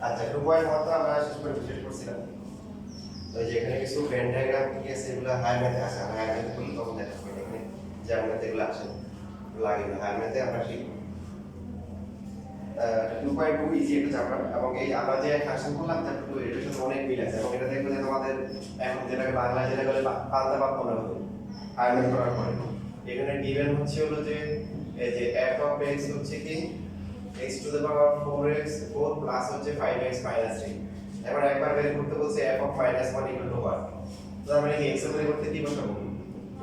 আচ্ছা 2.1 তো আমরা শেষ করছিলাম। তো যেখানে কিছু ভেন ডায়াগ্রাম কি আছে এগুলো হায়ার ম্যাথে আসে, আমরা হায়ার ম্যাথে করলে তখন দেখা হবে এখানে যেমন ম্যাথে এগুলো আসে লাগে না, হায়ার ম্যাথে আমরা শিখব। 2.2 ইজি একটা চ্যাপ্টার এবং এই আমরা যে ফাংশন করলাম চ্যাপ্টার 2 এর সাথে অনেক মিল আছে এবং এটা দেখবে যে তোমাদের এখন যেটাকে বাংলায় যেটা বলে পাল্টা বাদ মনে হবে হায়ার ম্যাথ করার পরে। এখানে গিভেন হচ্ছে হলো যে এই যে f অফ x হচ্ছে কি x to the power 4x 4 plus হচ্ছে 5x মাইনাস 3। এবার একবার বের করতে বলছে f of minus 1 equal to 1। তো আমরা এই x এর পরিবর্তে কি বসাবো?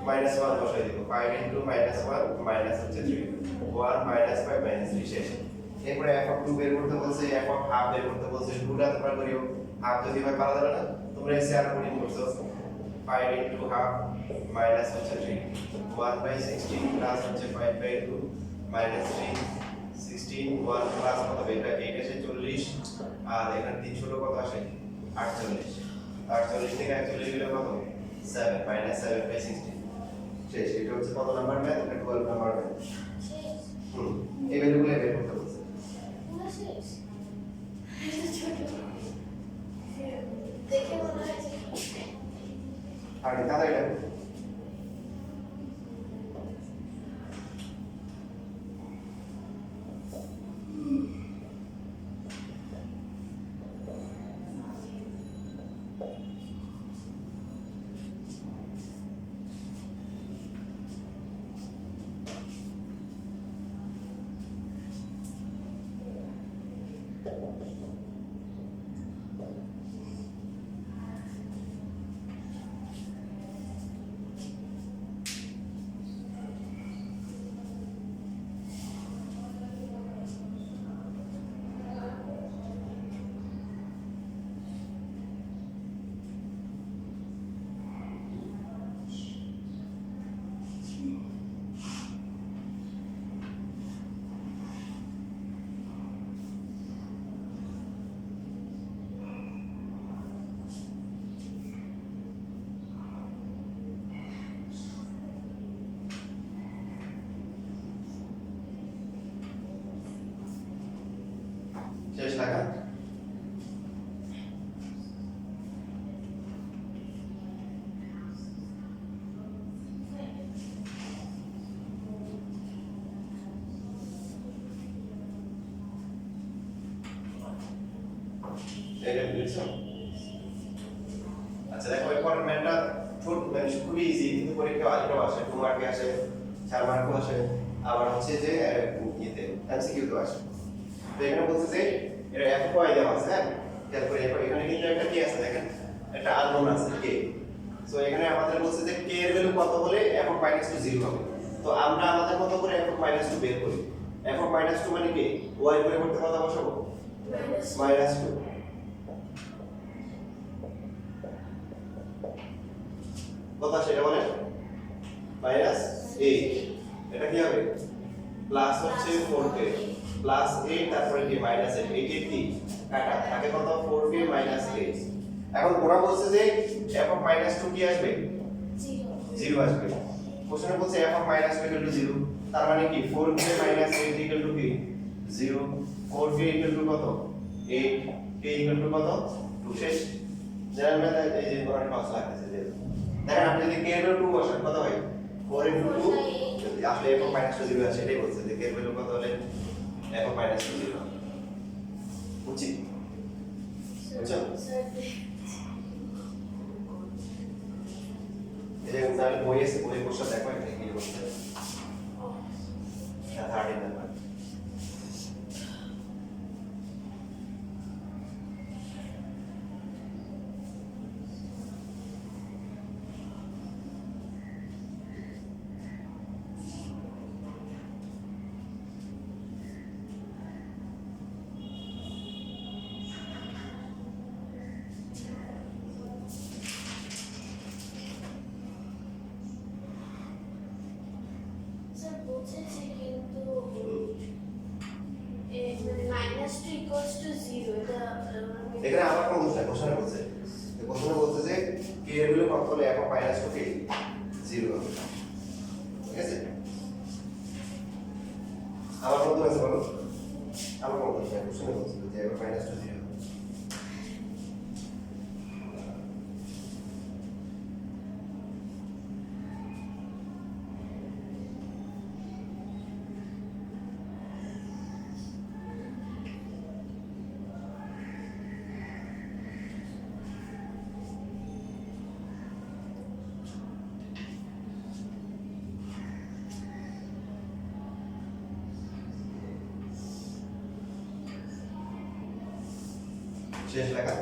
মাইনাস 1 বসাই দেব। 5 ইনটু মাইনাস 1 মাইনাস হচ্ছে 3 1 মাইনাস 5 মাইনাস 3 শেষ। এরপরে f অফ 2 বের করতে বলছে, f অফ হাফ বের করতে বলছে। 2টা তোমরা করিও, হাফ যদি হয় পারা যাবে না, তোমরা এসে আর কোডিং করছো 5 ইনটু হাফ মাইনাস হচ্ছে 3 1 বাই 16 প্লাস হচ্ছে 5 বাই 2 মাইনাস 3 16 1 প্লাস কত হবে? এটা 8 আসে 40 আর এখানে 3 ছোট কত আসে 48 48 থেকে 41 গেলে কত 7 মাইনাস 7 বাই 16 শেষ। এটা হচ্ছে কত নাম্বার ম্যাথ? এটা 12 নাম্বার ম্যাথ। এই ভ্যালুগুলো বের করতে বলছে। শেষ এটা ছোট দেখে মনে হয় আর কাদা এটা শেষ লাগা। এটা বুঝছো? আচ্ছা দেখো এই ফরম্যাটটা খুবই ইজি, কিন্তু পরীক্ষা আজকেও আসে, 2 মার্কে আসে, 4 মার্কও আসে, আবার হচ্ছে যে ইতে এমসিকিউ তো আসে। তো এখানে বলছে যে এটা f কয় দেওয়া আছে, হ্যাঁ তারপরে এখানে কিন্তু একটা কি আছে দেখেন, একটা আননোন আছে k। সো এখানে আমাদের বলছে যে k এর ভ্যালু কত হলে f অফ -2 0 হবে। তো আমরা আমাদের মতো করে f অফ -2 বের করি। f অফ -2 মানে কি? y এর পরিবর্তে কত বসাবো? -2। কত সেটা বলে? -8। এটা কি হবে? প্লাস হচ্ছে 4k প্লাস 8 তারপরে কি -8 8 এর কি কাটা থাকে কত 4k -8। এখন ওরা বলছে যে f অফ -2 কি আসবে? 0 আসবে। কোশ্চেনে বলছে f অফ -2 0, তার মানে কি 4k -8 কি 0, 4k কত 8, k কত 2 শেষ। জেনারেল ম্যাথ এই যে ধরনের পাস লাগতেছে যে দেখেন আপনি যদি k এর ভ্যালু 2 বসান কত হয়? 4 * 2 আসলে f অফ -2 0 আসে, এটাই বলছে যে k এর ভ্যালু কত হলে f অফ -2 0 হবে। বুঝছি? বুঝছো? এই যে তাহলে বই আছে, বই কোশ্চেন দেখো এখানে কি বলছে। এটা 13 নাম্বার। স্যার বুঝেছি কিন্তু -2 equals to 0 এটা এখানে আবার কোন কোশ্চেনে বলছে? কোশ্চেনে বলছে যে k এর ভ্যালু কত হলে f অফ -2 কি 0 হবে। ঠিক আছে? আবার কোন আছে বলো? আবার কোন কোশ্চেনে বলছে যে f অফ -2 0 হবে। শেষ লেখা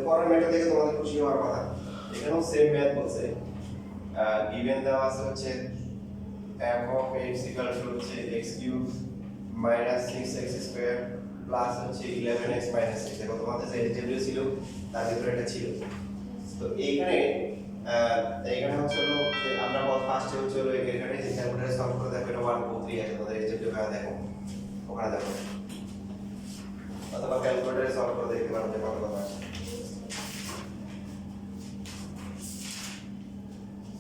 পরের ম্যাথটা দেখে তোমাদের খুশি হওয়ার কথা এখানেও সেম ম্যাথ বলছে গিভেন দেওয়া আছে হচ্ছে f of x equal to হচ্ছে x cube minus 6x square plus হচ্ছে 11x minus 6 দেখো তোমাদের যে এলজেব্রা ছিল তার ভিতরে এটা ছিল তো এইখানে হচ্ছে হলো যে আমরা ফার্স্টে হচ্ছে হলো এখানে যে ক্যালকুলেটর সলভ করে দেখো এটা 1 2 3 আছে তোমাদের এলজেব্রা দেখো ওখানে দেখো অথবা ক্যালকুলেটরে সলভ করে দেখতে পারো যে কত কত আসে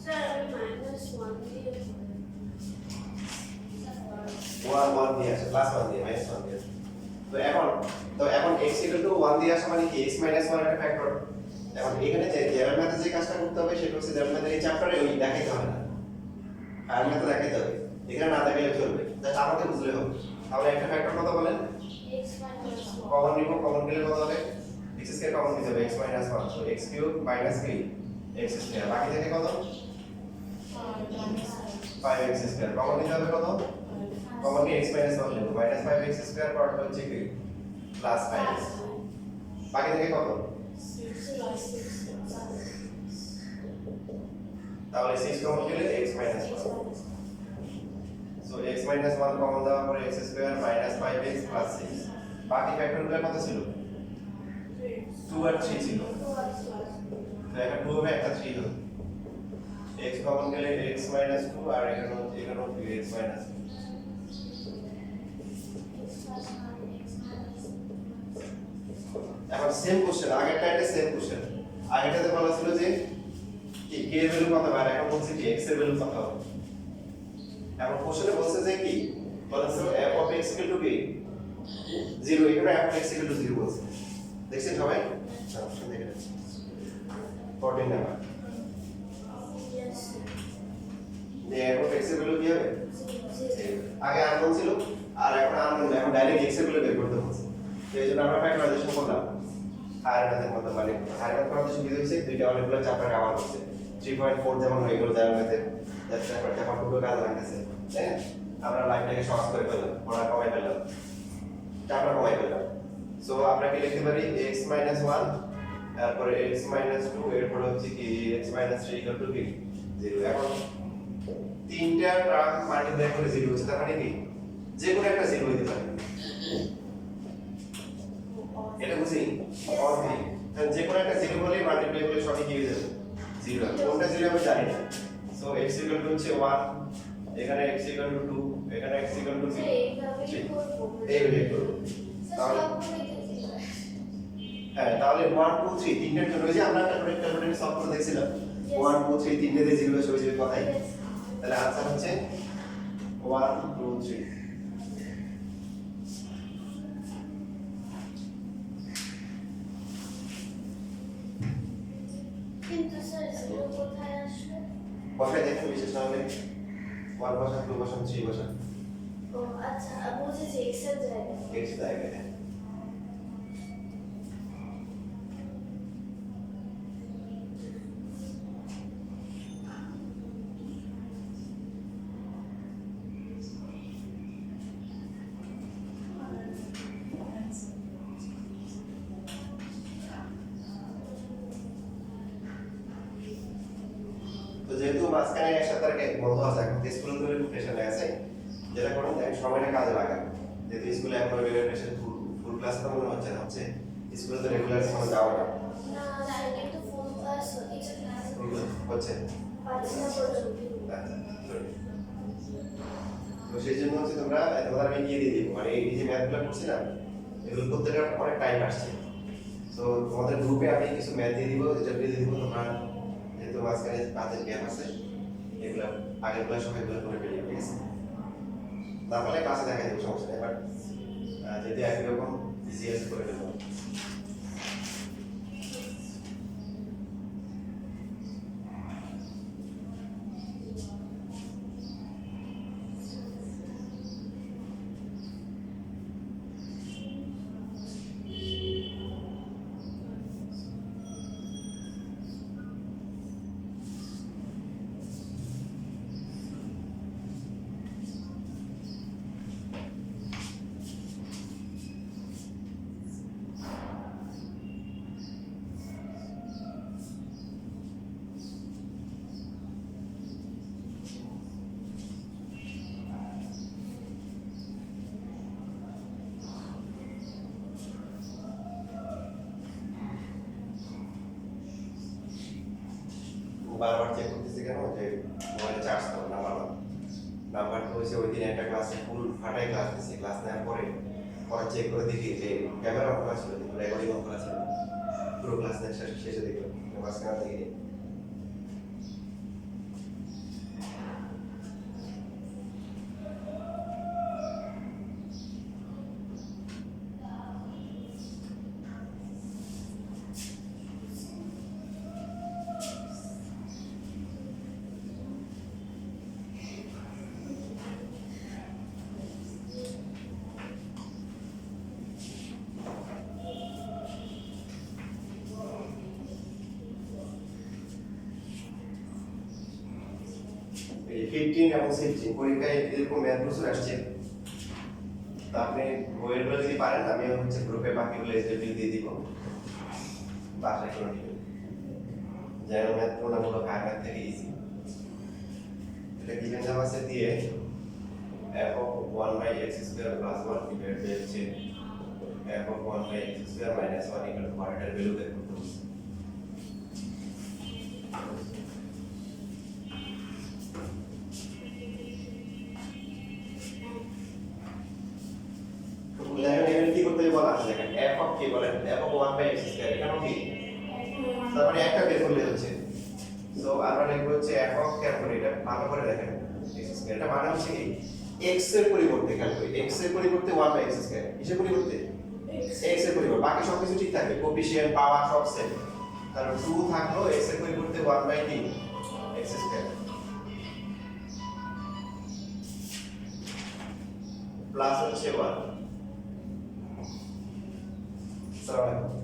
স্যার আমি -1 দিয়ে 1 দিয়ে আসে প্লাস 1 দিয়ে মাইনাস 1 দিয়ে আসে। তো এখন x 1 দিয়ে আসা মানে কি x 1 একটা ফ্যাক্টর এখন এখানে যে জেনারেল ম্যাথে যে কাজটা করতে হবে সেটা হচ্ছে জেনারেল ম্যাথের এই চ্যাপ্টারে ওই দেখাইতে হবে না আর ম্যাথে দেখাইতে হবে এখানে না দেখাইলে চলবে জাস্ট আমাকে বুঝলে হবে তাহলে একটা ফ্যাক্টর কত বলেন x - 1 কমন নিব কমন নিলে কত হবে x স্কয়ার কমন নিতে হবে x 1 so x cube minus 3 x square বাকি থেকে কত 5x স্কয়ার কমন নিতে হবে কত কমন নিয়ে x 1 লিখব মাইনাস 5x স্কয়ার পাওয়ার হচ্ছে কি প্লাস 5x বাকি থেকে কত তাহলে 6 কমন গেলে x 1 সো x 1 কমন দেওয়ার পরে x square minus 5x plus 6 বাকি ফ্যাক্টরগুলো কত ছিল 2 আর 3 ছিল তো একটা 2 হবে একটা 3 হবে x কমন গেলে x 2 আর এখানে 2x 2 এখন সেম কোশ্চেন আগেরটা এটা সেম কোশ্চেন আগেরটাতে বলা ছিল যে কি k এর ভ্যালু কত হবে এখন বলছে কি x এর ভ্যালু কত হবে এখন কোশ্চেনে বলছে যে কি বলছে f of x equal to কি 0 এখানে f of x equal to 0 বলছে দেখছেন সবাই অপশন দেখে 14 নাম্বার yes যে f of x এর ভ্যালু কি হবে আগে আননোন ছিল আর এখন আননোন এখন ডাইরেক্ট x এর ভ্যালু বের করতে বলছে তো এইজন্য আমরা ফ্যাক্টরাইজেশন করলাম হায়ার ম্যাথের মতো মানে হায়ার ম্যাথ করাতে সুবিধা হয়েছে দুইটা অনেকগুলো চ্যাপ্টার কভার করছে 3.4 যেমন হয়ে গেল জার্নাল ম্যাথের দ্যাট চ্যাপ্টারটা আমার পুরো কাজ লাগতেছে হ্যাঁ আমরা লাইফটাকে সহজ করে ফেললাম পড়া কমাই ফেললাম চ্যাপ্টার কমাই ফেললাম সো আমরা কি লিখতে পারি x 1 তারপরে x 2 এরপর হচ্ছে কি x 3 ইকুয়াল টু কি 0 এখন তিনটা টার্ম মাল্টিপ্লাই করে 0 হচ্ছে তার মানে কি যে কোনো একটা 0 হতে পারে এটা বুঝি অর কি তাহলে যে কোনো একটা 0 বলে মাল্টিপ্লাই করলে সঠিক হয়ে যাবে 0 কোনটা 0 আমি জানি না সো x হচ্ছে 1 এখানে x 2 এখানে x 3 এইভাবে করব তাহলে হ্যাঁ তাহলে 1 2 3 তিনটার জন্য যে আমরা ক্যালকুলেটরে সলভ করে দেখছিলাম 1 2 3 তিনটাতে 0 এসে যাবে কথাই তাহলে आंसर হচ্ছে 1 2 3 কিন্তু স্যার 0 কোথায় আসবে বসাই দেখেন বিশেষ না হলে 1 বসান 2 বসান 3 বসান ও আচ্ছা বুঝেছি x এর জায়গায় x জায়গায় তো যেহেতু মাঝখানে একসাথে আর এক বন্ধ আছে এখন স্কুলে তো একটু প্রেশার আছে যেটা করুন দেখেন সময়টা কাজে লাগান যেহেতু স্কুলে এখন রেগুলার প্রেশার ফুল ক্লাস তো মনে হচ্ছে না হচ্ছে স্কুলে তো রেগুলার সময় যাওয়া না না স্যার কিন্তু ফুল ক্লাস হচ্ছে ক্লাস হচ্ছে পাঁচটা পর্যন্ত তো সেই জন্য হচ্ছে তোমরা তোমাদের আমি গিয়ে দিয়ে দিব মানে এই যে ম্যাথগুলো করছি না এগুলো করতে অনেক টাইম আসছে তো তোমাদের গ্রুপে আমি কিছু ম্যাথ দিয়ে দিব যেটা দিয়ে দিব তোমরা যেহেতু মাঝখানে কাজের গ্যাপ আছে এগুলো আগেরগুলো সব এগুলো করে ফেলি ঠিক আছে না পারলে ক্লাসে দেখা যাবে সমস্যা নেই বাট যদি একই রকম ইজিএস করে ফেলবো বারবার চেক করতেছি কেন যে মোবাইলে চার্জ করো নাম্বার তো হচ্ছে ওই দিন একটা ক্লাসে ফুল ফাটাই ক্লাস দিয়েছি, ক্লাস নেওয়ার পরে চেক করে দেখি যে ক্যামেরা অন করা ছিল, রেকর্ডিং অন করা ছিল, পুরো ক্লাস শেষে দেখলাম মাঝখানে দেখি এই 15 এবং 16 পরীক্ষায় এরকম ম্যাথ প্রশ্ন আসছে। তো আপনি বইয়েরগুলো যদি পারেন আমি হচ্ছে গ্রুপে বাকিগুলো এসএলপি দিয়ে দিব, বাসায় করে নেবেন, যেন ম্যাথ তুলনামূলক হায়ার ম্যাথ থেকে ইজি। এটা গিভেন দেওয়া আছে দিয়ে f of 1 by x square plus 1 divide by হচ্ছে f of 1 by x square minus 1 equal to what এর ভ্যালু বের করতে হবে। কি করতে বলা আছে দেখেন, f of কি বলেন, f of 1 by x square এখানে কি তার মানে একটা বের করলে হচ্ছে। সো আমরা লিখব হচ্ছে f of কেন করে, এটা ভালো করে দেখেন x square এটা মানে হচ্ছে কি x এর পরিবর্তে, খেয়াল করি x এর পরিবর্তে 1 by x square, কিসের পরিবর্তে x এর পরিবর্তে, বাকি সব কিছু ঠিক থাকবে, কোএফিশিয়েন্ট পাওয়ার সব সেম, কারণ 2 থাকলো x এর পরিবর্তে 1 by x square প্লাস হচ্ছে 1। আসসালামু আলাইকুম।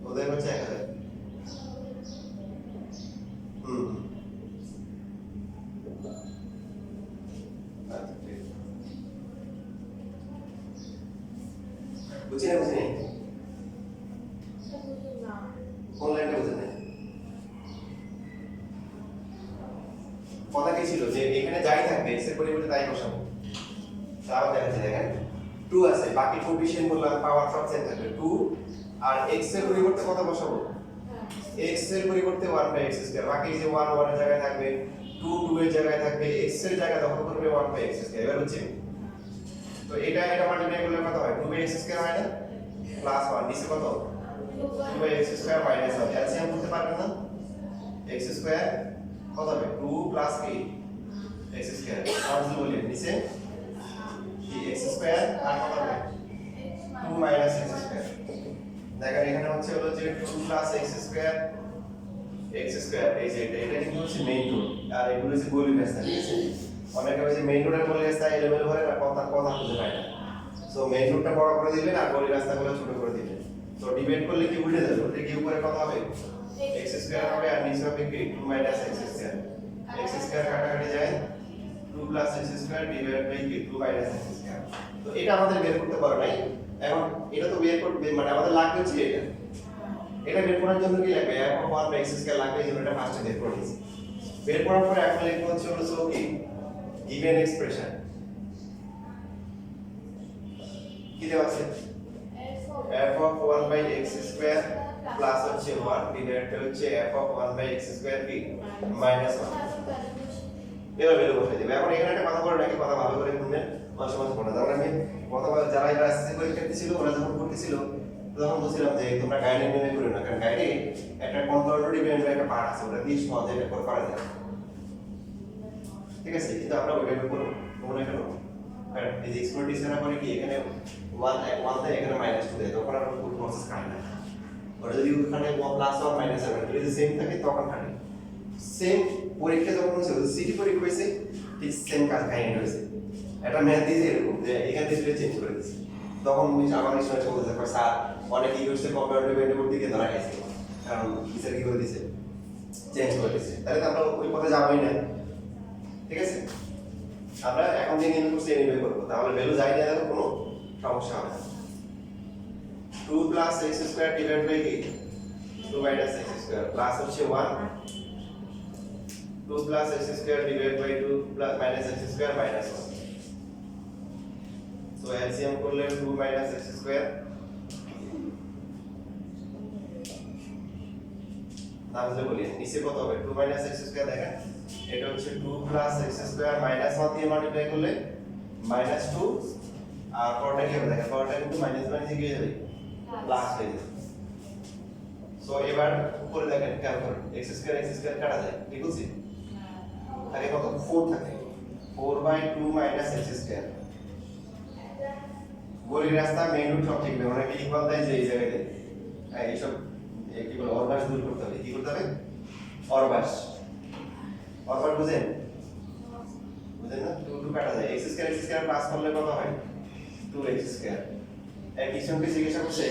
ওদের হচ্ছে 1000। আচ্ছা ঠিক আছে, বুঝি না কোন লাইনটা বুঝে নাই? কথা কি ছিল যে এখানে যাই থাকবে x এর পরিবর্তে তাই বসাবো। তাও দেখা যাচ্ছে দেখেন 2 আছে, বাকি কোএফিশিয়েন্ট বললাম পাওয়ার সব সেম থাকবে 2, আর x এর পরিবর্তে কত বসাবো, x এর পরিবর্তে 1 বাই x স্কয়ার, বাকি যে 1 1 এর জায়গায় থাকবে, 2 2 এর জায়গায় থাকবে, x এর জায়গা দখল করবে 1 বাই x স্কয়ার। এবার হচ্ছে তো এটা মাল্টিপ্লাই করলে কত হয়, 2 বাই x স্কয়ার হয় না প্লাস 1, নিচে কত 2 by x square minus 1, LCM করতে পারবেন না, x স্কয়ার কত হবে 2 প্লাস কি x স্কয়ার, সহজ বলি নিচে কি x স্কয়ার আর কত হবে 2 মাইনাস x স্কয়ার। দেখেন এখানে হচ্ছে হলো যে 2 প্লাস x স্কয়ার এই যে এটা কিন্তু হচ্ছে মেইন রুট, আর এগুলো হচ্ছে গলি রাস্তা, ঠিক আছে? অনেকে ওই যে মেইন রুটের গলি রাস্তা এলোমেলো হয় না, কথা খুঁজে পায় না। সো মেইন রুটটা বড় করে দিবেন আর গলি রাস্তাগুলো ছোট করে দিবেন। তো ডিভাইড করলে কি উল্টে যাবে, উল্টে কি উপরে কত হবে x স্কয়ার হবে আর নিচে হবে কি 2 minus x square, x square কাটাকাটি যায় 2 plus x square divide by কি 2 মাইনাস x স্কয়ার। তো এটা আমাদের বের করতে পারো নাই, এখন এটা তো বের করতে মানে আমাদের লাগবে হচ্ছে এটা বের করার জন্য কি লাগবে, f of 1 by x square লাগবে, এই জন্য এটা ফার্স্টে বের করে নিয়েছি। বের করার পরে এখন লিখবো হচ্ছে হলো সো কি গিভেন এক্সপ্রেশন কি দেওয়া আছে, f of 1 by x square plus হচ্ছে 1 ডিভাইড হচ্ছে f of 1 by x square কি মাইনাস 1। এবার ভ্যালু বসাই দেব। এখন এখানে একটা কথা বলে নাকি, কথা ভালো করে শুনবেন, মাঝে মাঝে মনে দাও। আমি কথা বলে যারা এবার এসএসসি পরীক্ষা দিছিল ওরা যখন করতেছিল তখন বলছিলাম যে তোমরা গাইডে মেনে করো না, কারণ গাইডে একটা কম্পাউন্ড ডিপেন্ডেন্ট একটা পার্ট আছে, ওটা 20 সহজে এটা করে করা যায়, ঠিক আছে? কিন্তু আমরা ওইভাবে করব মনে কেন, কারণ এই যে এক্সপোর্ট ছাড়া করে কি এখানে 1 দেয়, এখানে -2 দেয়, তখন আর ফুল প্রসেস কাটে না। ওটা যদি ওখানে +1 -1 যদি সেম থাকে তখন কাটে। সেম পরীক্ষা যখন হচ্ছে সিটি পরীক্ষা হয়েছে ঠিক সেম কাজ কাহিনী হয়েছে, একটা ম্যাথ দিয়েছে এরকম যে এখান থেকে চেঞ্জ করে দিয়েছে, তখন আমার সময় চলতে থাকে স্যার অনেক কি করছে কম্পিউটার ডিপেন্ডেন্ট দিকে ধরা গেছে, কারণ টিচার কি করে দিয়েছে চেঞ্জ করে দিয়েছে, তাহলে তো আমরা ওই পথে যাবোই না, ঠিক আছে? আমরা এখন যে নিয়ম করছি এনিওয়ে করব, তাহলে ভ্যালু যাই না তো কোনো সমস্যা হবে না। 2 plus x square divide by কি 2 মাইনাস x স্কয়ার প্লাস হচ্ছে 1 2 plus x square divided by 2 plus minus x square minus 1. So LCM করলে 2 minus x square তাহলে বলি নিচে কত হবে 2 minus x square দেখেন এটা হচ্ছে 2 plus x square minus 1 দিয়ে মাল্টিপ্লাই করলে minus 2 আর পরটা কি হবে দেখেন পরটা কিন্তু মাইনাস মাইনাসে কি হয়ে যাবে প্লাস হয়ে যাবে সো এবার উপরে দেখেন খেয়াল করুন x square কাটা যায় ঠিক আছে আগে কত 4 থাকে 4/2 minus x square গলির রাস্তা মেইন রুট সব ঠিক না মানে কি ইকুয়াল দেয় যে এই জায়গাতে এইসব কি বলে অরবাস দূর করতে হবে কি করতে হবে অরবাস বুঝেন বুঝেন না 2 কাটা যায় x square প্লাস করলে কত হয় 2x square এই কিসনকে জিজ্ঞাসা করছে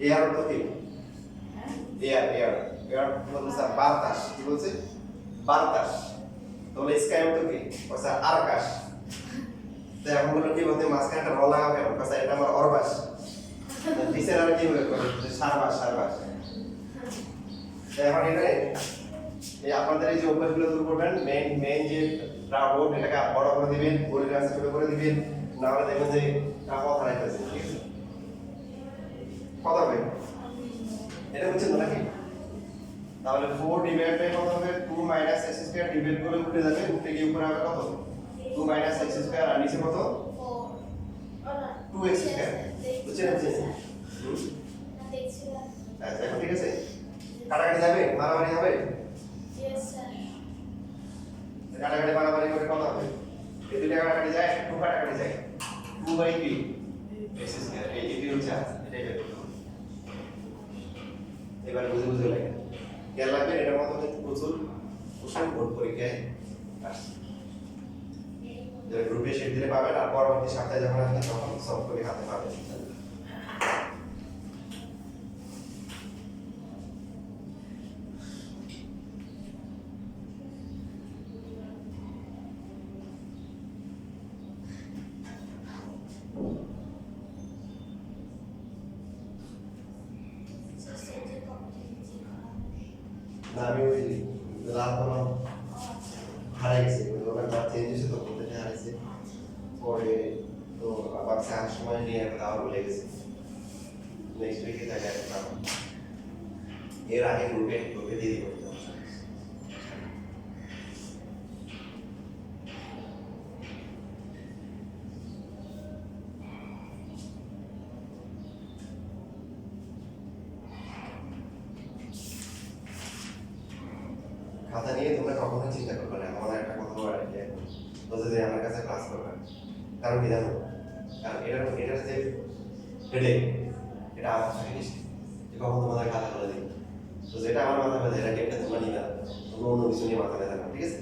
এর অর্থ কি এর বলতে স্যার বাতাস কি বলছে বাতাস তাহলে স্কাই অর্থ কি স্যার আকাশ তো এখন বললো কি বলতে মাঝখানে একটা র লাগাও কেন কারণ এটা আমার অরবাস নিচের আর কি বলে সারবাস তো এখন এটা এই আপনাদের এই যে অভ্যাসগুলো দূর করবেন মেইন যে রাউন্ড এটাকে বড় করে দিবেন গলির রাস্তা ছোট করে দিবেন না হলে দেখবেন যে কথা হারাইতেছে ঠিক আছে কত হবে এটা বুঝছেন নাকি তাহলে 4 ডিভাইড বাই কত হবে 2 মাইনাস x স্কয়ার ডিভাইড করে উঠে যাবে উঠে গিয়ে উপরে হবে কত 2 মাইনাস x স্কয়ার আর নিচে কত 2x স্কয়ার বুঝছেন আচ্ছা এখন ঠিক আছে কাটাকাটি যাবে মারামারি হবে কাটাকাটি মারামারি করে কত হবে এই দুটো কাটাকাটি যায় 2 কাটাকাটি যায় 2/b x স্কয়ার এই হচ্ছে এটাই হবে এবার বুঝে লাগে খেয়াল রাখবেন এটার মতো প্রচুর কোশ্চেন বোর্ড পরীক্ষায় আসে গ্রুপে শিট দিলে পাবেন আর পরবর্তী সপ্তাহে যখন আসবেন তখন সলভ করে হাতে পাবেন আমি ওই রাত হারাই গেছি ওই দোকান রাত চেঞ্জ হয়েছে তো বলতে হারাইছে পরে তো আবার চার সময় নিয়ে দাওয়া বলে গেছে নেক্সট উইকে দেখা যাবে এর আগে গ্রুপে দিয়ে দিব খাতা নিয়ে তোমরা কখনো চিন্তা করবে না আমার একটা কথা বলার আইডিয়া বলতে যে আমার কাছে ক্লাস করবে কারণ কি জানো কারণ এটার যে হেডেক এটা আমার থাকে বেশি যে কখন তোমাদের খাতা করে দিই তো যেটা আমার মাথা ব্যথা এটা ডেটটা তোমরা নিবে না তোমরা অন্য কিছু নিয়ে মাথা ব্যথা ঠিক আছে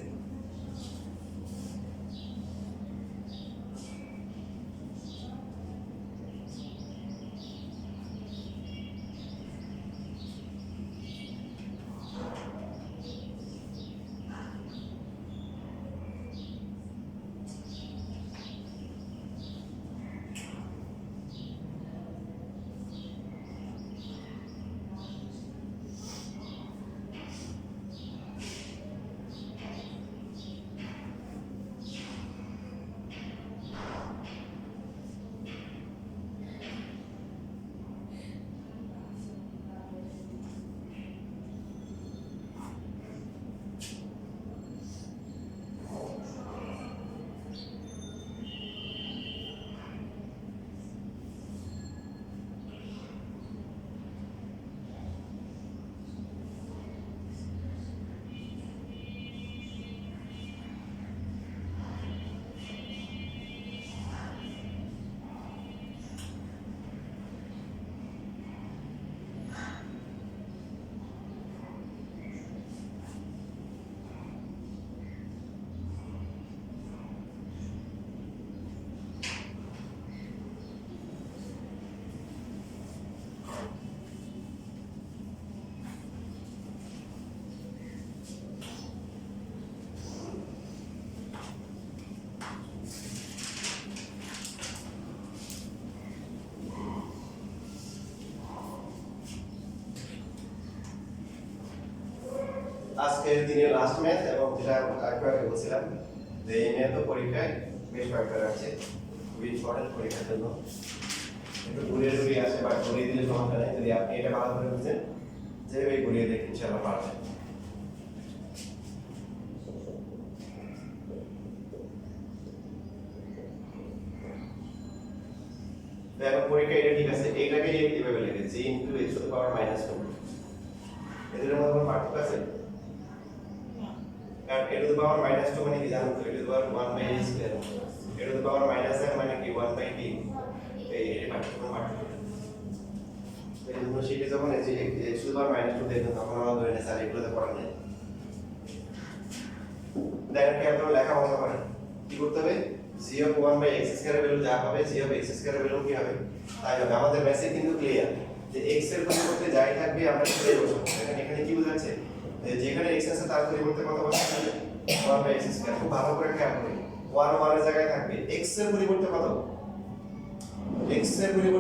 আজকের দিনের লাস্ট ম্যাথ এবং যেটা একটু আগে বলছিলাম যে এই ম্যাথ পরীক্ষায় বেশ কয়েকবার আছে, খুবই ইম্পর্টেন্ট পরীক্ষার জন্য। একটু ঘুরিয়ে ঘুরিয়ে আসে বা ঘুরিয়ে দিলে সমস্যা নেই, যদি আপনি এটা ভালো করে বুঝেন যে ওই ঘুরিয়ে দেখে ইনশাআল্লাহ পারবেন। এখন পরীক্ষা এটা ঠিক আছে, এইটাকে এইভাবে লিখে g into x to power minus 2, এদের মধ্যে কোনো পার্থক্য আছে? কারণ a to the power minus 2 মানে কি জানো তো? a to the power 1 by a square, a to the power minus m মানে কি 1 বাই b, এই পার্থক্য এই জন্য সেটা যখন এই যে x two the power minus 2 দেখবেন তখন আমরা ধরে নিই স্যার এগুলোতে পড়া নেই। দেখেন কি আপনারা লেখা বন্ধ করেন, কি করতে হবে? g of 1 by x square value যা হবে g of x square value কি হবে তাই হবে। আমাদের বেসিক কিন্তু ক্লিয়ার যে x এর পরিবর্তে যাই থাকবে আমরা সেটাই বসাবো। এখানে এখানে কি বোঝাচ্ছে যে যেখানে x আছে তার পরিবর্তে কত বসাতে হবে? 1 বাই x স্কয়ার। খুব ভালো করে খেয়াল করুন, 1 1 এর জায়গায় থাকবে, x এর পরিবর্তে কত? x এর পরিবর্তে